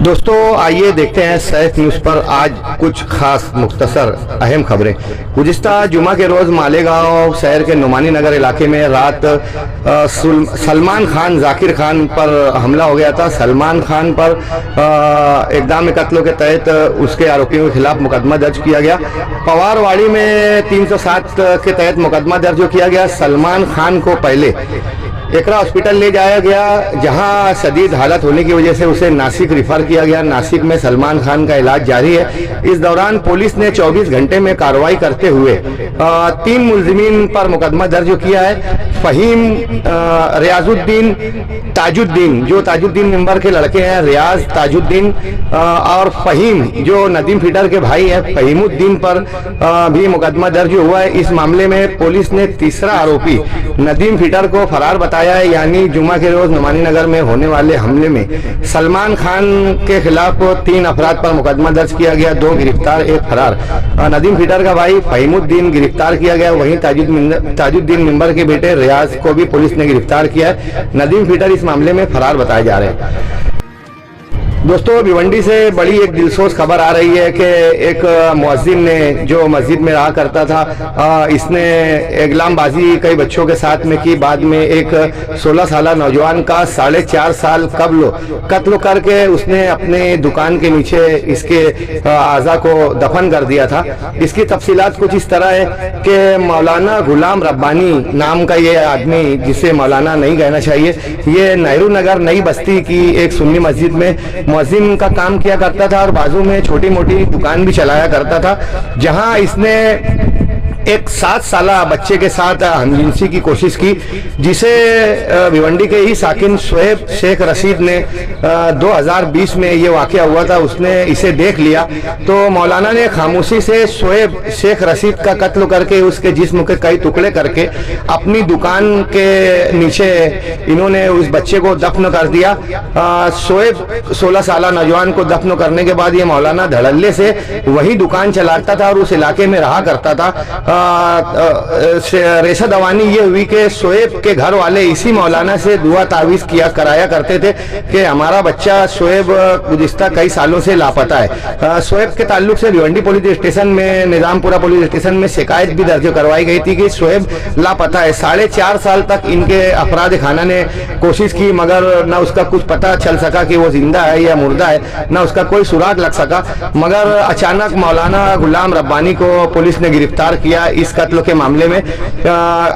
दोस्तों आइए देखते हैं सैफ न्यूज़ पर आज कुछ खास मुख्तसर अहम खबरें। गुज़िश्ता जुमा के रोज़ मालेगांव शहर के नुमानी नगर इलाके में रात सलमान खान जाकिर खान पर हमला हो गया था। सलमान खान पर इक़दाम कत्ल के तहत उसके आरोपियों के खिलाफ मुकदमा दर्ज किया गया। पवारवाड़ी में 307 के तहत मुकदमा दर्ज किया गया। सलमान खान को पहले एकरा हॉस्पिटल ले जाया गया, जहां शदीद हालत होने की वजह से उसे नासिक रिफर किया गया। नासिक में सलमान खान का इलाज जारी है। इस दौरान पुलिस ने 24 घंटे में कार्रवाई करते हुए 3 मुलजिमीन पर मुकदमा दर्ज किया है। फहीम, रियाजुद्दीन, ताजुद्दीन, जो ताजुद्दीन मेंबर के लड़के हैं, रियाज, ताजुद्दीन और फहीम जो नदीम फिटर के भाई हैं, फहीमुद्दीन पर भी मुकदमा दर्ज हुआ है। इस मामले में पुलिस ने तीसरा आरोपी नदीम फिटर को फरार बताया है। यानी जुमा के रोज नुमानी नगर में होने वाले हमले में सलमान खान के खिलाफ 3 अफराद पर मुकदमा दर्ज किया गया, 2 गिरफ्तार, 1 फरार। नदीम फिटर का भाई फहीमुद्दीन गिरफ्तार किया गया। वहीं ताजुद्दीन मेंबर के बेटे रियाज को भी पुलिस ने गिरफ्तार किया है। नदीम फिटर इस मामले में फरार बताए जा रहे हैं। दोस्तों भिवंडी से बड़ी एक दिलसोज खबर आ रही है कि एक मुअज्जिन ने, जो मस्जिद में रहा करता था, इसने इगलामबाजी कई बच्चों के साथ में की। बाद में एक 16 साल नौजवान का 4.5 साल कत्ल करके उसने अपने दुकान के नीचे इसके आज़ा को दफन कर दिया था। इसकी तफसीलात कुछ इस तरह है कि मौलाना गुलाम रब्बानी नाम का ये आदमी, जिसे मौलाना नहीं कहना चाहिए, ये नेहरू नगर नई बस्ती की एक सुन्नी मस्जिद में मुअज्जिन का काम किया करता था और बाजू में छोटी मोटी दुकान भी चलाया करता था, जहां इसने एक 7 साला बच्चे के साथ हमजिनसी की कोशिश की, जिसे भिवंडी के ही साकिन शोएब शेख रशीद ने 2020 में ये वाकया हुआ था, उसने इसे देख लिया। तो मौलाना ने खामोशी से शोएब शेख रशीद का कत्ल करके उसके जिस्म के कई टुकड़े करके अपनी दुकान के नीचे इन्होंने उस बच्चे को दफन कर दिया। शोएब 16 साला नौजवान को दफन करने के बाद ये मौलाना धड़ल्ले से वही दुकान चलाता था और उस इलाके में रहा करता था। रेशा दवानी ये हुई कि शोएब के घर वाले इसी मौलाना से दुआ तावीज़ कराया करते थे कि हमारा बच्चा शोएब गुज़िश्ता कई सालों से लापता है। शोएब के ताल्लुक से भिवंडी पुलिस स्टेशन में, निजामपुरा पुलिस स्टेशन में शिकायत भी दर्ज करवाई गई थी कि शोएब लापता है। 4.5 साल तक इनके अफराद खाना ने कोशिश की, मगर न उसका कुछ पता चल सका कि वो जिंदा है या मुर्दा है, न उसका कोई सुराग लग सका। मगर अचानक मौलाना गुलाम रब्बानी को पुलिस ने गिरफ्तार किया इस कत्ल के मामले में।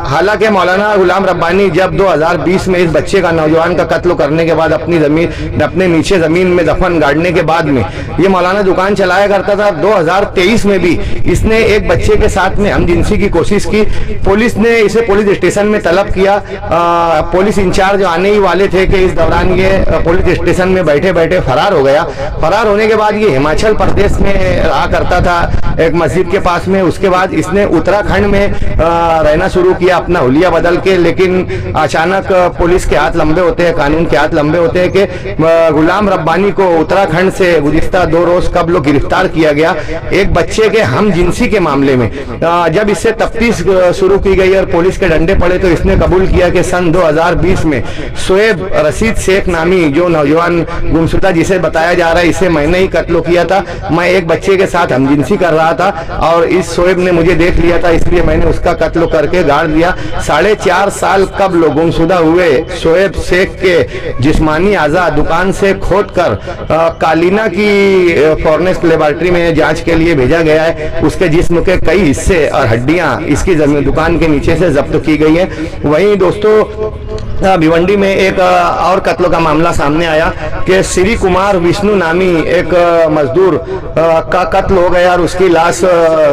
हालांकि मौलाना गुलाम रब्बानी जब 2020 में इस बच्चे का, नौजवान का कत्ल करने के बाद अपने नीचे जमीन में दफन गाड़ने के बाद में ये मौलाना दुकान चलाया करता था। 2023 में भी इसने एक बच्चे के साथ में हमजिनसी की कोशिश की। पुलिस ने इसे पुलिस स्टेशन में तलब किया। पुलिस इंचार्ज आने ही वाले थे कि इस दौरान ये पुलिस स्टेशन में बैठे बैठे फरार हो गया। फरार होने के बाद ये हिमाचल प्रदेश में रहा करता था एक मस्जिद के पास में। उसके बाद इसने उत्तराखंड में रहना शुरू किया अपना हुलिया बदल के। लेकिन अचानक पुलिस के हाथ लंबे होते हैं, कानून के हाथ लंबे होते हैं कि गुलाम रब्बानी को उत्तराखंड से गुज़िश्ता 2 रोज कबल गिरफ्तार किया गया एक बच्चे के हमजिनसी के मामले में। जब इससे तफ्तीश शुरू की गई और पुलिस के डंडे पड़े तो इसने कबूल किया कि सन 2020 में शोएब रशीद शेख नामी जो नौजवान गुमशुदा जिसे बताया जा रहा है, इसे मैंने ही कत्ल किया था। मैं एक बच्चे के साथ हमजिनसी कर रहा था और इस शोएब ने मुझे देख लिया था, इसलिए मैंने उसका कत्ल करके गाड़ दिया। 4.5 साल कबल गुमशुदा हुए शोएब शेख के जिस्मानी आज़ा दुकान से खोदकर कालीना की फॉरेंसिक लेबोरेटरी में जांच के लिए भेजा गया है। उसके जिस्म के कई हिस्से और हड्डियां इसकी दुकान के नीचे से जब्त की गई है। वहीं दोस्तों भिवंडी में एक और कत्ल का मामला सामने आया कि श्री कुमार विष्णु नामी एक मजदूर का कत्ल हो गया और उसकी लाश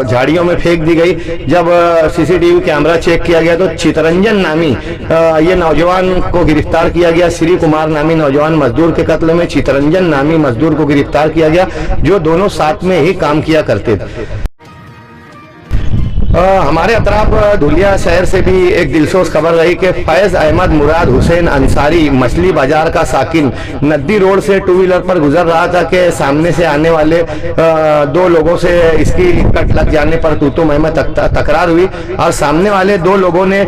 झाड़ियों में फेंक दी गई। जब सीसीटीवी कैमरा चेक किया गया तो चितरंजन नामी ये नौजवान को गिरफ्तार किया गया। श्री कुमार नामी नौजवान मजदूर के कत्ल में चितरंजन नामी मजदूर को गिरफ्तार किया गया, जो दोनों साथ में ही काम किया करते थे। हमारे अतराफ धुलिया शहर से भी एक दिलसोज खबर रही कि फैज़ अहमद मुराद हुसैन अंसारी मछली बाजार का साकिन नद्दी रोड से टू व्हीलर पर गुजर रहा था कि सामने से आने वाले दो लोगों से इसकी कट लग जाने पर तूतू में तकरार हुई और सामने वाले दो लोगों ने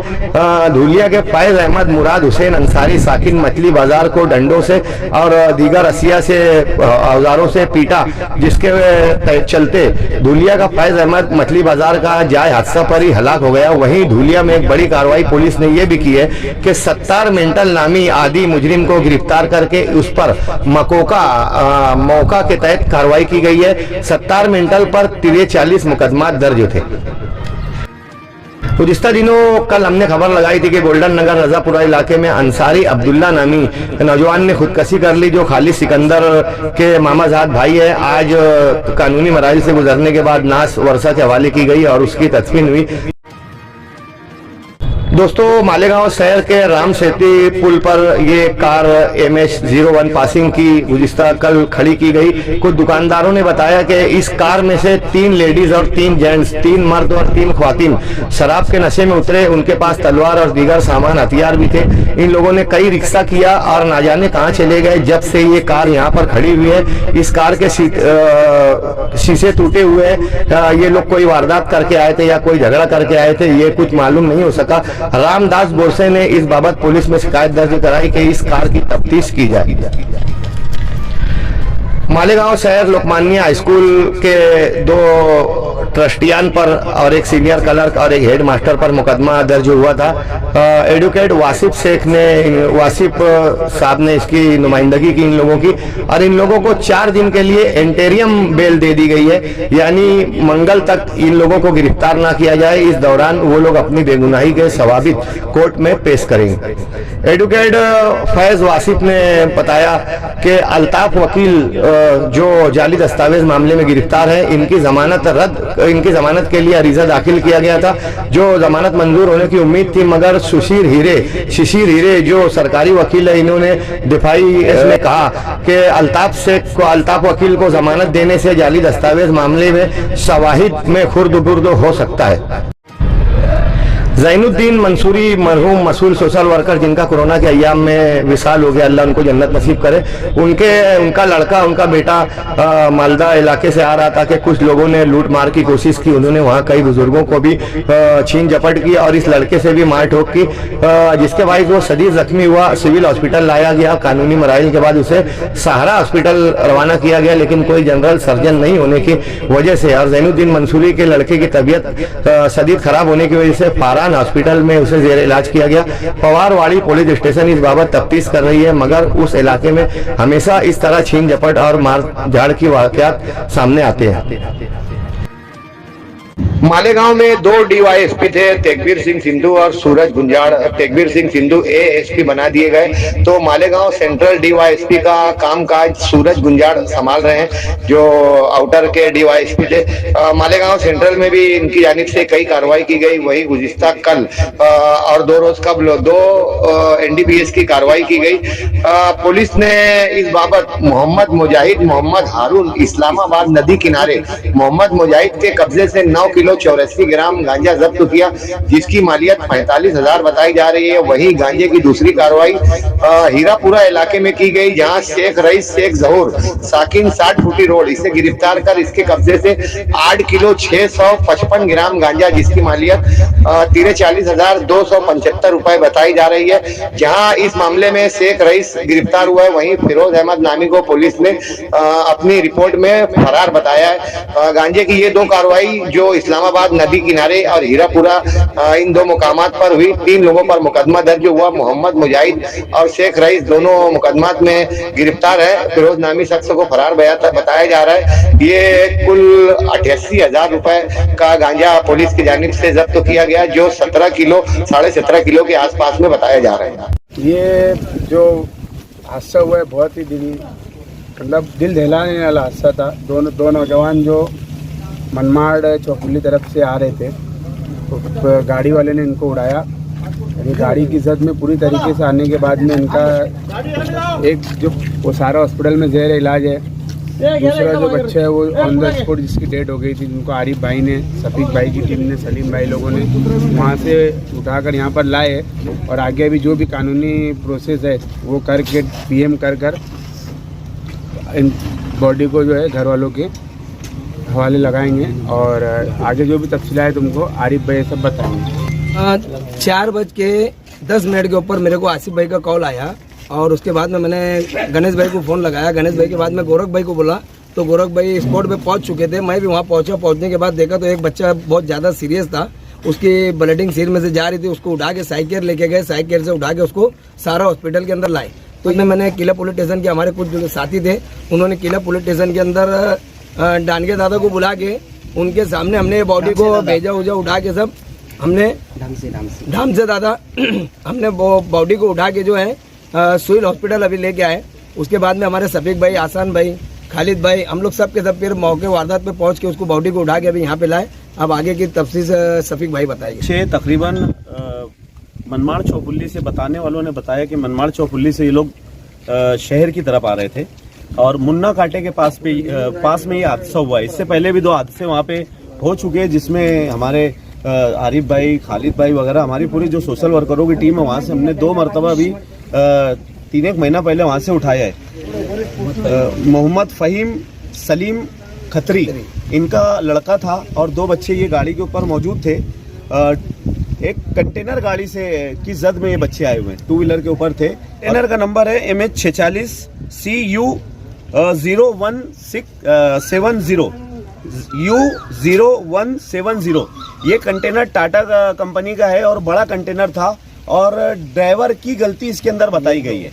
धुलिया के फैज़ अहमद मुराद हुसैन अंसारी साकिन मछली बाजार को डंडों से और दीगर असिया से औजारों से पीटा, जिसके चलते धुलिया का फैज़ अहमद मछली बाजार का जाय हादसा पर ही हलाक हो गया। वहीं धुलिया में एक बड़ी कार्रवाई पुलिस ने यह भी की है कि 70 मेंटल नामी आदि मुजरिम को गिरफ्तार करके उस पर मौका के तहत कार्रवाई की गई है। 70 मेंटल पर 43 मुकदमा दर्ज थे। गुज़िश्ता दिनों कल हमने खबर लगाई थी कि गोल्डन नगर रजापुरा इलाके में अंसारी अब्दुल्ला नामी नौजवान ने खुदकशी कर ली, जो खालिद सिकंदर के मामाजाद भाई है। आज कानूनी मराइल से गुजरने के बाद नाश वर्षा के हवाले की गई और उसकी तदफीन हुई। दोस्तों, मालेगांव शहर के राम सेती पुल पर ये कार MS-01 पासिंग की गुज़िश्ता कल खड़ी की गई। कुछ दुकानदारों ने बताया कि इस कार में से 3 लेडीज और 3 जेंट्स, 3 मर्द और 3 ख्वातीन शराब के नशे में उतरे। उनके पास तलवार और दीगर सामान हथियार भी थे। इन लोगों ने कई रिक्शा किया और ना जाने कहाँ चले गए। जब से ये कार यहाँ पर खड़ी हुई है, इस कार के शीशे टूटे हुए हैं। ये लोग कोई वारदात करके आए थे या कोई झगड़ा करके आए थे, ये कुछ मालूम नहीं हो सका। रामदास बोरसे ने इस बाबत पुलिस में शिकायत दर्ज कराई कि इस कार की तफ्तीश की जाए। मालेगांव शहर लोकमान्य हाई स्कूल के 2 ट्रस्टियान पर और एक सीनियर क्लर्क और एक हेड मास्टर पर मुकदमा दर्ज हुआ था। एडवोकेट वासिफ साहब ने इसकी नुमाइंदगी की इन लोगों की, और इन लोगों को 4 दिन के लिए इंटेरियम बेल दे दी गई है, यानी मंगल तक इन लोगों को गिरफ्तार ना किया जाए। इस दौरान वो लोग अपनी बेगुनाही के सवाबित कोर्ट में पेश करेंगे। एडवोकेट फैज वासिफ ने बताया कि अल्ताफ वकील जो जाली दस्तावेज मामले में गिरफ्तार है, इनकी जमानत के लिए अरीजा दाखिल किया गया था, जो जमानत मंजूर होने की उम्मीद थी, मगर शिशिर हीरे जो सरकारी वकील है, इन्होंने दिफाई में कहा कि अल्ताफ वकील को जमानत देने से जाली दस्तावेज मामले में शवाहिद में खुर्द-बुर्द हो सकता है। ज़ैनुद्दीन मंसूरी मरहूम मसूल सोशल वर्कर, जिनका कोरोना के अय्याम में विसाल हो गया, अल्लाह उनको जन्नत नसीब करे, उनका बेटा मालदा इलाके से आ रहा था कि कुछ लोगों ने लूट मार की कोशिश की। उन्होंने वहां कई बुजुर्गों को भी छीन झपट की और इस लड़के से भी मार ठोक की, जिसके बाद वो शदीद जख्मी हुआ। सिविल हॉस्पिटल लाया गया। कानूनी मराइल के बाद उसे सहारा हॉस्पिटल रवाना किया गया, लेकिन कोई जनरल सर्जन नहीं होने की वजह से और ज़ैनुद्दीन मंसूरी के लड़के की तबीयत शदीद खराब होने की वजह से फारा हॉस्पिटल में उसे जेर इलाज किया गया। पवारवाड़ी पुलिस स्टेशन इस बाबत तफ्तीश कर रही है, मगर उस इलाके में हमेशा इस तरह छीन झपट और मार झाड़ की वाकयात सामने आते हैं। मालेगांव में 2 DYSP थे, तेगबीर सिंह सिंधु और सूरज गुंजाड़। तेगबीर सिंह सिंधु ASP बना दिए गए, तो मालेगांव सेंट्रल DYSP का कामकाज सूरज गुंजाड़ संभाल रहे हैं, जो आउटर के DYSP थे। मालेगांव सेंट्रल में भी इनकी जानिब से कई कार्रवाई की गई। वही गुज़िश्ता कल और 2 रोज कबल 2 NDPS की कार्रवाई की गई। पुलिस ने इस बाबत मोहम्मद मुजाहिद, मोहम्मद हारून, इस्लामाबाद नदी किनारे मोहम्मद मुजाहिद के कब्जे से 9 किलो 84 ग्राम गांजा जब्त किया, जिसकी मालियत 45,000 बताई जा रही है। वहीं गांजे की दूसरी कार्रवाई हीरापुरा इलाके में की गई, जहां शेख रईस शेख जहूर साकिन 60 फुटी रोड, इसे गिरफ्तार कर इसके कब्जे से 8 किलो 655 ग्राम गांजा, जिसकी मालियत 43,275 रुपए बताई जा रही है। जहां इस मामले में शेख रईस गिरफ्तार हुआ है, वहीं फिरोज अहमद नामी को पुलिस ने अपनी रिपोर्ट में फरार बताया है। गांजे की ये 2 कार्रवाई जो इस्लामाबाद नदी किनारे और हीरापुरा इन 2 मुकामात पर हुई। 3 लोगों पर मुकदमा दर्ज हुआ। मोहम्मद मुजाहिद और शेख रईस दोनों मुकदमात में गिरफ्तार है। फिरोज नामी शख्स को फरार बताया जा रहा है। ये कुल 88,000 रुपए का गांजा पुलिस की जानिब से जब्त किया गया, जो 17 किलो 17.5 किलो के आसपास में बताया जा रहा है। ये जो हादसा हुआ है बहुत ही दिल दहलाने वाला हादसा था। दो नौजवान जो मनमाड़ चौकुली तरफ से आ रहे थे, तो गाड़ी वाले ने इनको उड़ाया। ये गाड़ी की जद में पूरी तरीके से आने के बाद में इनका एक जो वो सारा हॉस्पिटल में जेर इलाज है, दूसरा जो बच्चा है वो ऑन द स्पॉट जिसकी डेथ हो गई थी, जिनको आरिफ भाई ने, सफीक भाई की टीम ने, सलीम भाई लोगों ने वहाँ से उठाकर यहाँ पर लाए और आगे भी जो भी कानूनी प्रोसेस है वो करके पीएम कर इन बॉडी को जो है घर वालों के हवाले लगाएंगे और आगे जो भी तफसील है तुमको आरिफ भाई सब बताएंगे। 4:10 के ऊपर मेरे को आसिफ भाई का कॉल आया और उसके बाद में मैंने गणेश भाई को फ़ोन लगाया। गणेश भाई के बाद में गोरख भाई को बोला तो गोरख भाई स्पॉट पे पहुंच चुके थे। मैं भी वहां पहुंचा। पहुंचने के बाद देखा तो एक बच्चा बहुत ज़्यादा सीरियस था, उसकी ब्लीडिंग सिर में से जा रही थी। उसको उठा के साइकेयर लेके गए, साइकेयर से उठा के उसको सारा हॉस्पिटल के अंदर लाए। तो इसमें मैंने किला पुलिस स्टेशन के हमारे कुछ जो साथी थे उन्होंने किला पुलिस स्टेशन के अंदर डानगे दादा को बुला के उनके सामने हमने बॉडी को भेजा उठा के सब हमने धाम से दादा हमने बॉडी को उठा के जो है सिविल हॉस्पिटल अभी लेके आए। उसके बाद में हमारे सफीक भाई, आसान भाई, खालिद भाई, हम लोग सब के सब फिर मौके वारदात पे पहुंच के उसको बॉडी को उठा के अभी यहाँ पे लाए। अब आगे की तफसील सफीक भाई बताएंगे। तकरीबन मनमाड़ चौपुल्ली से बताने वालों ने बताया कि मनमाड़ चौपुल्ली से ये लोग शहर की तरफ आ रहे थे और मुन्ना कांटे के पास में ये हादसा हुआ। इससे पहले भी 2 हादसे वहाँ पे हो चुके हैं जिसमें हमारे आरिफ भाई, खालिद भाई वगैरह हमारी पूरी जो सोशल वर्करों की टीम है वहाँ से हमने 2 मरतबा अभी 3-1 महीना पहले वहाँ से उठाया है। मोहम्मद फ़हीम सलीम खत्री इनका लड़का था और 2 बच्चे ये गाड़ी के ऊपर मौजूद थे। एक कंटेनर गाड़ी से की जद में ये बच्चे आए हुए हैं, 2 व्हीलर के ऊपर थे। कंटेनर का नंबर है MH46 CU 0170 U0170। ये कंटेनर टाटा कंपनी का है और बड़ा कंटेनर था और ड्राइवर की गलती इसके अंदर बताई गई है।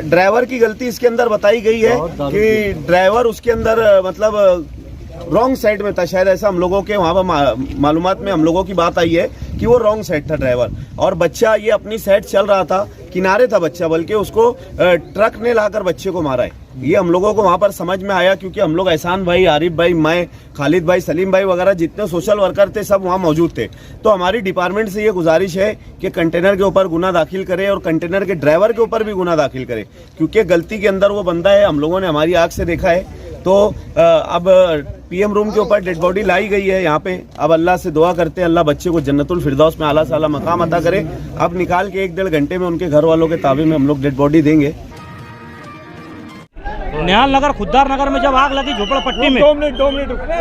ड्राइवर की गलती इसके अंदर बताई गई है कि ड्राइवर उसके अंदर मतलब रॉन्ग साइड में था शायद, ऐसा हम लोगों के वहाँ पर मालूमात में हम लोगों की बात आई है कि वो रॉन्ग साइड था ड्राइवर और बच्चा ये अपनी साइड चल रहा था, किनारे था बच्चा, बल्कि उसको ट्रक ने लाकर बच्चे को मारा है। ये हम लोगों को वहाँ पर समझ में आया क्योंकि हम लोग एहसान भाई, आरिफ भाई, मैं, खालिद भाई, सलीम भाई वगैरह जितने सोशल वर्कर थे सब वहाँ मौजूद थे। तो हमारी डिपार्टमेंट से ये गुजारिश है कि कंटेनर के ऊपर गुना दाखिल करे और कंटेनर के ड्राइवर के ऊपर भी गुना दाखिल करे क्योंकि गलती के अंदर वो बंदा है, हम लोगों ने हमारी आँख से देखा है। तो अब पीएम रूम के ऊपर डेड बॉडी लाई गई है यहाँ पे। अब अल्लाह से दुआ करते हैं अल्लाह बच्चे को जन्नतुल फिरदौस में आला साला मकाम अता करे। अब निकाल के 1-1.5 घंटे में उनके घर वालों के ताबे में हम लोग डेड बॉडी देंगे। निहाल नगर, खुद्दार नगर में जब आग लगी झोपड़पट्टी में, 2 मिनट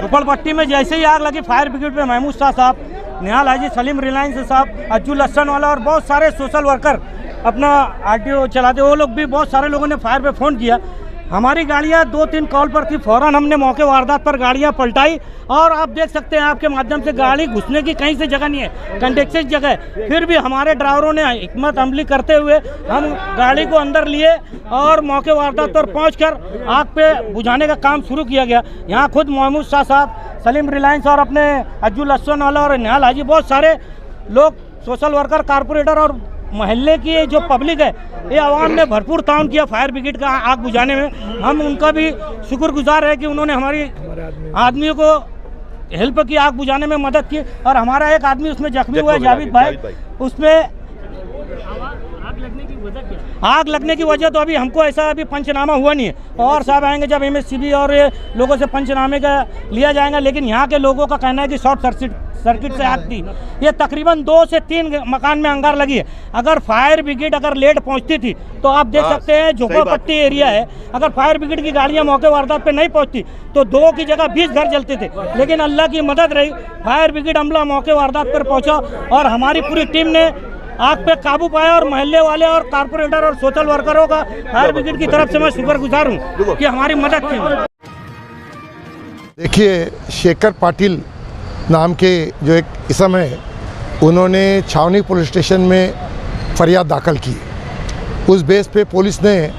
झोपड़पट्टी में जैसे ही आग लगी फायर ब्रिगेड पे महमूद शाह साहब, निहाल हाजी, सलीम रिलायंस साहब, अज्जुल हसन वाला और बहुत सारे सोशल वर्कर अपना आरटीओ चलाते, वो लोग भी बहुत सारे लोगों ने फायर पे फ़ोन किया। हमारी गाड़ियाँ 2-3 कॉल पर थी, फ़ौरन हमने मौके वारदात पर गाड़ियाँ पलटाई और आप देख सकते हैं आपके माध्यम से गाड़ी घुसने की कहीं से जगह नहीं है, कंटेक्सेस जगह है। फिर भी हमारे ड्राइवरों ने हिकमत अमली करते हुए हम गाड़ी को अंदर लिए और मौके वारदात पर पहुंचकर आग पे बुझाने का काम शुरू किया गया। यहाँ खुद महमूद शाह साहब, सलीम रिलायंस और अपने अज्जुल हसन वाला और निहाल हाजी, बहुत सारे लोग, सोशल वर्कर, कारपोरेटर और महल्ले की जो पब्लिक है, ये आवाम ने भरपूर ताउन किया फायर ब्रिगेड का आग बुझाने में। हम उनका भी शुक्रगुजार है कि उन्होंने हमारी आदमियों को हेल्प की, आग बुझाने में मदद की। और हमारा एक आदमी उसमें जख्मी हुआ है, जावेद भाई, उसमें आग लगने की वजह तो अभी हमको ऐसा अभी पंचनामा हुआ नहीं है और साहब आएंगे जब MSCB और ये लोगों से पंचनामे का लिया जाएगा। लेकिन यहाँ के लोगों का कहना है कि शॉर्ट सर्किट से आग थी। ये तकरीबन 2 से 3 मकान में अंगार लगी है। अगर फायर ब्रिगेड अगर लेट पहुँचती थी तो आप देख सकते हैं झोपड़पट्टी एरिया है, अगर फायर ब्रिगेड की गाड़ियाँ मौके वारदात पे नहीं पहुँचती तो 2 की जगह 20 घर जलते थे। लेकिन अल्लाह की मदद रही, फायर ब्रिगेड अमला मौके वारदात पर पहुँचा और हमारी पूरी टीम ने आग पे काबू पाया और महल्ले वाले और कारपोरेटर और सोशल वर्करों का फायर ब्रिगेड की तरफ से मैं शुक्रगुजार हूँ कि हमारी मदद की। देखिए, शेखर पाटिल नाम के जो एक इसम है, उन्होंने छावनी पुलिस स्टेशन में फरियाद दाखिल की। उस बेस पे पुलिस ने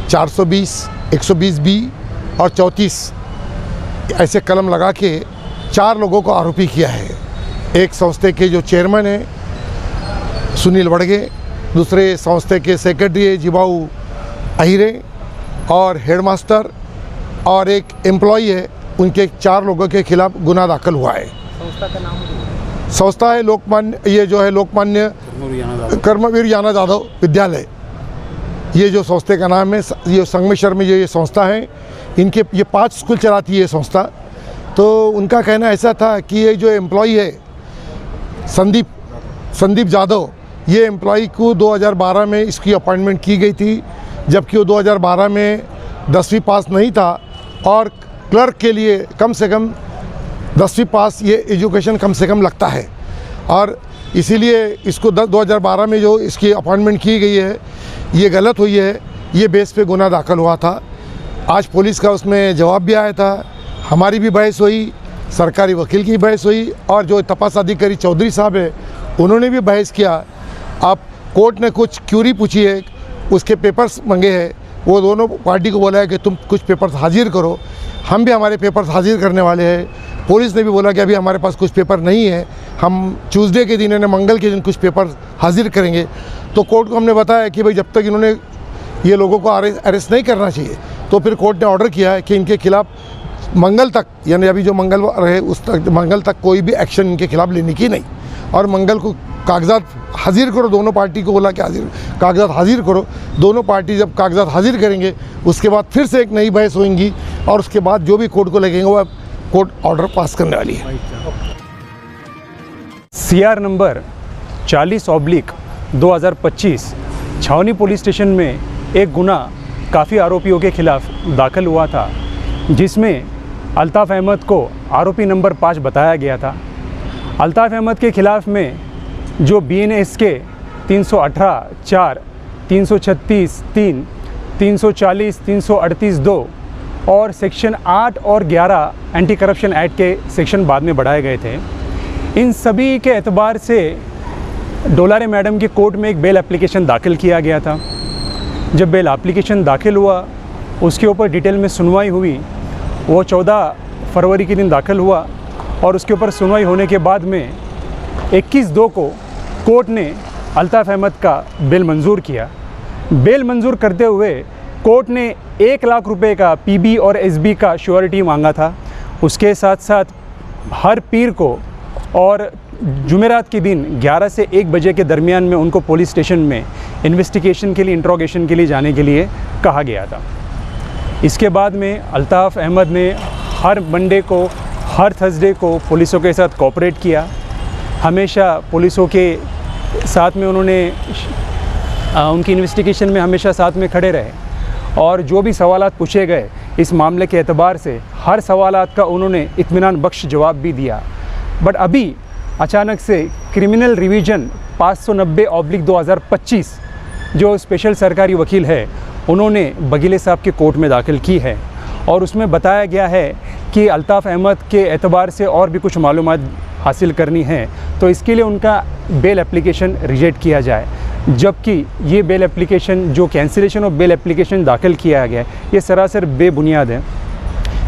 420, 120B और 34 ऐसे कलम लगा के 4 लोगों को आरोपी किया है। एक संस्था के जो चेयरमैन है सुनील वड़गे, दूसरे संस्था के सेक्रेटरी जिबाऊ अहिरे और हेडमास्टर और एक एम्प्लॉई है, उनके 4 लोगों के खिलाफ गुना दाखिल हुआ है। संस्था का नाम संस्था है लोकमान्य कर्मवीर याना जाधव विद्यालय। ये जो संस्था का नाम है, ये संगमेश्वर में ये संस्था है, इनके ये 5 स्कूल चलाती है ये संस्था। तो उनका कहना ऐसा था कि ये जो एम्प्लॉई है संदीप जाधव, ये एम्प्लॉई को 2012 में इसकी अपॉइंटमेंट की गई थी, जबकि वो 2012 में 10वीं पास नहीं था और क्लर्क के लिए कम से कम 10वीं पास ये एजुकेशन कम से कम लगता है। और इसीलिए इसको 2012 में जो इसकी अपॉइंटमेंट की गई है ये गलत हुई है, ये बेस पे गुना दाखिल हुआ था। आज पुलिस का उसमें जवाब भी आया था, हमारी भी बहस हुई, सरकारी वकील की बहस हुई और जो तपास अधिकारी चौधरी साहब है उन्होंने भी बहस किया। अब कोर्ट ने कुछ क्यूरी पूछी है, उसके पेपर्स मांगे हैं, वो दोनों पार्टी को बोला है कि तुम कुछ पेपर्स हाजिर करो। हम भी हमारे पेपर्स हाजिर करने वाले हैं। पुलिस ने भी बोला कि अभी हमारे पास कुछ पेपर नहीं है, हम ट्यूसडे के दिन यानी मंगल के दिन कुछ पेपर हाजिर करेंगे। तो कोर्ट को हमने बताया कि भाई जब तक इन्होंने ये लोगों को अरेस्ट नहीं करना चाहिए, तो फिर कोर्ट ने ऑर्डर किया है कि इनके खिलाफ़ मंगल तक, यानी अभी जो मंगलवार है उस तक, मंगल तक कोई भी एक्शन इनके खिलाफ़ लेने की नहीं। और मंगल को कागजात हाजिर करो, दोनों पार्टी को बोला कि कागजात हाजिर करो। दोनों पार्टी जब कागजात हाजिर करेंगे उसके बाद फिर से एक नई बहस होगी और उसके बाद जो भी कोर्ट को लगेंगे वो कोर्ट ऑर्डर पास करने वाली है। CR नंबर 40/2025 छावनी पुलिस स्टेशन में एक गुना काफ़ी आरोपियों के खिलाफ दाखिल हुआ था, जिसमें अल्ताफ़ अहमद को आरोपी नंबर 5 बताया गया था। अल्ताफ़ अहमद के खिलाफ़ में जो BNS के 318(4), 336(3), 340, 338(2) और सेक्शन 8 और 11 एंटी करप्शन एक्ट के सेक्शन बाद में बढ़ाए गए थे। इन सभी के एतबार से डोलारे मैडम की कोर्ट में एक बेल एप्लीकेशन दाखिल किया गया था। जब बेल एप्लीकेशन दाखिल हुआ, उसके ऊपर डिटेल में सुनवाई हुई। वो 14 फरवरी के दिन दाखिल हुआ और उसके ऊपर सुनवाई होने के बाद में 21/2 को कोर्ट ने अल्ताफ़ अहमद का बेल मंजूर किया। बेल मंजूर करते हुए कोर्ट ने 1 लाख रुपए का PB और SB का श्योरिटी मांगा था। उसके साथ साथ हर पीर को और जुमेरात के दिन 11 से 1 बजे के दरमियान में उनको पुलिस स्टेशन में इन्वेस्टिगेशन के लिए, इंट्रोगेशन के लिए जाने के लिए कहा गया था। इसके बाद में अल्ताफ़ अहमद ने हर मंडे को, हर थर्सडे को पुलिसों के साथ कोऑपरेट किया। हमेशा पुलिसों के साथ में उन्होंने उनकी इन्वेस्टिगेशन में हमेशा साथ में खड़े रहे और जो भी सवालात पूछे गए इस मामले के एतबार से हर सवालात का उन्होंने इत्मीनान बख्श जवाब भी दिया। बट अभी अचानक से क्रिमिनल रिवीजन 590/2025 जो स्पेशल सरकारी वकील है उन्होंने बगीले साहब के कोर्ट में दाखिल की है और उसमें बताया गया है कि अल्ताफ़ अहमद के एतबार से और भी कुछ मालूमात हासिल करनी है, तो इसके लिए उनका बेल एप्लीकेशन रिजेक्ट किया जाए। जबकि ये बेल एप्लीकेशन, जो कैंसिलेशन ऑफ बेल एप्लीकेशन दाखिल किया गया है, ये सरासर बेबुनियाद है।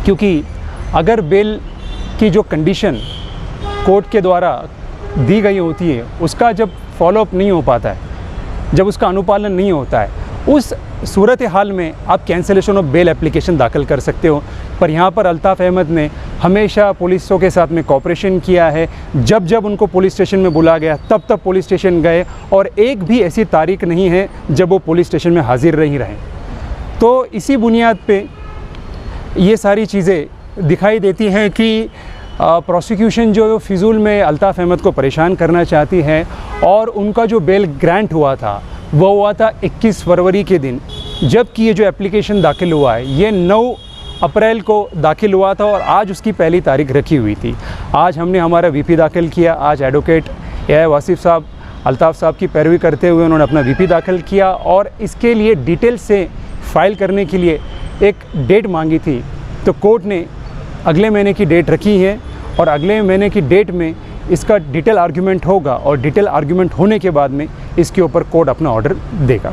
क्योंकि अगर बेल की जो कंडीशन कोर्ट के द्वारा दी गई होती है उसका जब फॉलोअप नहीं हो पाता है, जब उसका अनुपालन नहीं होता है, उस सूरत हाल में आप कैंसिलेशन ऑफ बेल एप्लीकेशन दाखिल कर सकते हो। पर यहाँ पर अल्ताफ़ अहमद ने हमेशा पुलिसों के साथ में कोऑपरेशन किया है। जब जब उनको पुलिस स्टेशन में बुलाया गया तब तब पुलिस स्टेशन गए और एक भी ऐसी तारीख नहीं है जब वो पुलिस स्टेशन में हाजिर नहीं रहे। तो इसी बुनियाद पे ये सारी चीज़ें दिखाई देती हैं कि प्रोसिक्यूशन जो फिजूल में अल्ताफ़ अहमद को परेशान करना चाहती है और उनका जो बेल ग्रांट हुआ था वो हुआ था 21 फरवरी के दिन, जबकि ये जो एप्लीकेशन दाखिल हुआ है ये 9 अप्रैल को दाखिल हुआ था और आज उसकी पहली तारीख रखी हुई थी। आज हमने हमारा VP दाखिल किया। आज एडवोकेट AI वासिफ़ साहब अल्ताफ़ साहब की पैरवी करते हुए उन्होंने अपना VP दाखिल किया और इसके लिए डिटेल से फ़ाइल करने के लिए एक डेट मांगी थी। तो कोर्ट ने अगले महीने की डेट रखी है और अगले महीने की डेट में इसका डिटेल आर्गूमेंट होगा और डिटेल आर्गूमेंट होने के बाद में इसके ऊपर कोर्ट अपना ऑर्डर देगा।